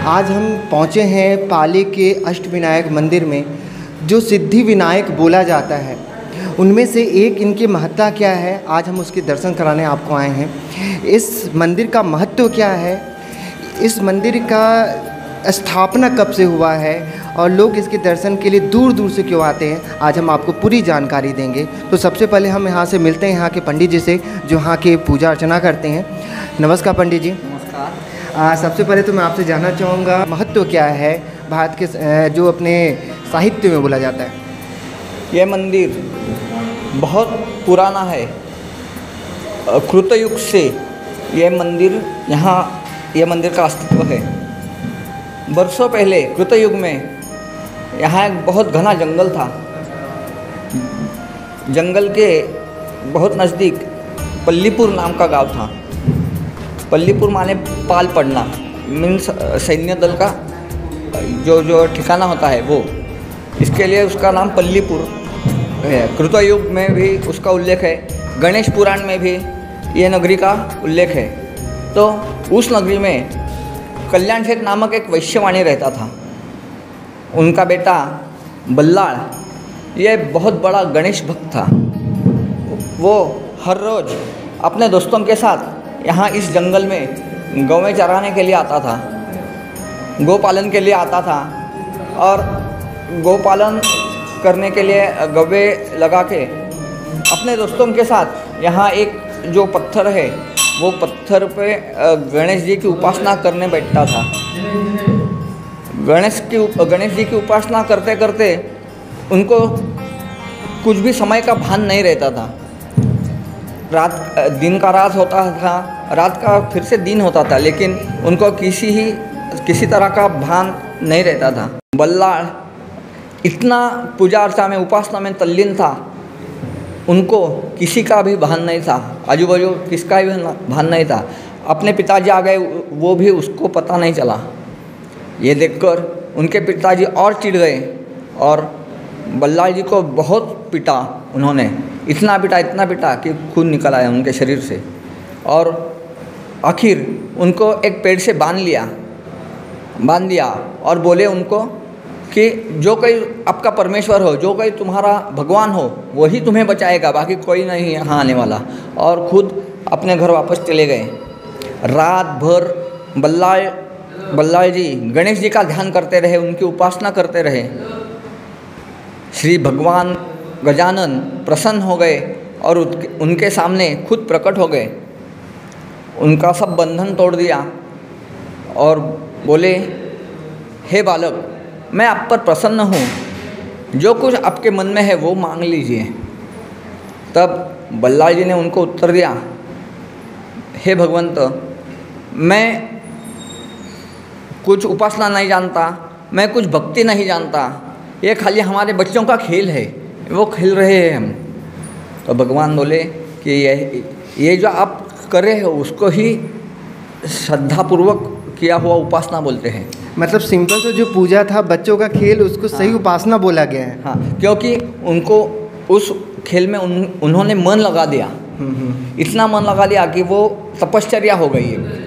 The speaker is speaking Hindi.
आज हम पहुँचे हैं पाली के अष्टविनायक मंदिर में, जो सिद्धि विनायक बोला जाता है। उनमें से एक इनकी महत्ता क्या है, आज हम उसके दर्शन कराने आपको आए हैं। इस मंदिर का महत्व क्या है, इस मंदिर का स्थापना कब से हुआ है और लोग इसके दर्शन के लिए दूर दूर से क्यों आते हैं, आज हम आपको पूरी जानकारी देंगे। तो सबसे पहले हम यहाँ से मिलते हैं यहाँ के पंडित जी से, जो यहाँ के पूजा अर्चना करते हैं। नमस्कार पंडित जी। नमस्कार। सबसे पहले तो मैं आपसे जानना चाहूँगा, महत्व क्या है भारत के जो अपने साहित्य में बोला जाता है। यह मंदिर बहुत पुराना है। कृतयुग से यह मंदिर का अस्तित्व है। वर्षों पहले कृतयुग में यहाँ एक बहुत घना जंगल था। जंगल के बहुत नज़दीक पल्लीपुर नाम का गांव था। पल्लीपुर माने पाल पड़ना, मीन्स सैन्य दल का जो ठिकाना होता है वो, इसके लिए उसका नाम पल्लीपुर है। कृतयुग में भी उसका उल्लेख है, गणेश पुराण में भी यह नगरी का उल्लेख है। तो उस नगरी में कल्याण शेठ नामक एक वैश्यवाणी रहता था। उनका बेटा बल्लाळ यह बहुत बड़ा गणेश भक्त था। वो हर रोज़ अपने दोस्तों के साथ यहाँ इस जंगल में गौवें चराने के लिए आता था, गोपालन के लिए आता था। और गोपालन करने के लिए गव्वे लगा के अपने दोस्तों के साथ यहाँ एक जो पत्थर है, वो पत्थर पे गणेश जी की उपासना करने बैठता था। गणेश जी की उपासना करते करते उनको कुछ भी समय का भान नहीं रहता था। दिन का रात होता था, रात का फिर से दिन होता था, लेकिन उनको किसी तरह का भान नहीं रहता था। बल्लाळ इतना पूजा अर्चा में, उपासना में तल्लीन था, उनको किसी का भी भान नहीं था, आजू बाजू किसका भी भान नहीं था। अपने पिताजी आ गए, वो भी उसको पता नहीं चला। ये देखकर उनके पिताजी और चिढ़ गए और बल्लाळ जी को बहुत पीटा उन्होंने। इतना पीटा कि खून निकल आया उनके शरीर से। और आखिर उनको एक पेड़ से बांध दिया और बोले उनको कि जो कोई आपका परमेश्वर हो, जो कोई तुम्हारा भगवान हो, वही तुम्हें बचाएगा, बाकी कोई नहीं यहाँ आने वाला। और खुद अपने घर वापस चले गए। रात भर बल्लाळ जी गणेश जी का ध्यान करते रहे, उनकी उपासना करते रहे। श्री भगवान गजानन प्रसन्न हो गए और उनके सामने खुद प्रकट हो गए। उनका सब बंधन तोड़ दिया और बोले, हे बालक, मैं आप पर प्रसन्न हूँ, जो कुछ आपके मन में है वो मांग लीजिए। तब बल्लाळ जी ने उनको उत्तर दिया, हे भगवंत, मैं कुछ उपासना नहीं जानता, मैं कुछ भक्ति नहीं जानता, ये खाली हमारे बच्चों का खेल है, वो खेल रहे हैं हम। तो भगवान बोले कि ये जो आप कर रहे हो उसको ही श्रद्धापूर्वक किया हुआ उपासना बोलते हैं। मतलब सिंपल से जो पूजा था, बच्चों का खेल, उसको सही उपासना बोला गया है। हाँ, क्योंकि उनको उस खेल में उन्होंने मन लगा दिया। इतना मन लगा दिया कि वो तपश्चर्या हो गई है।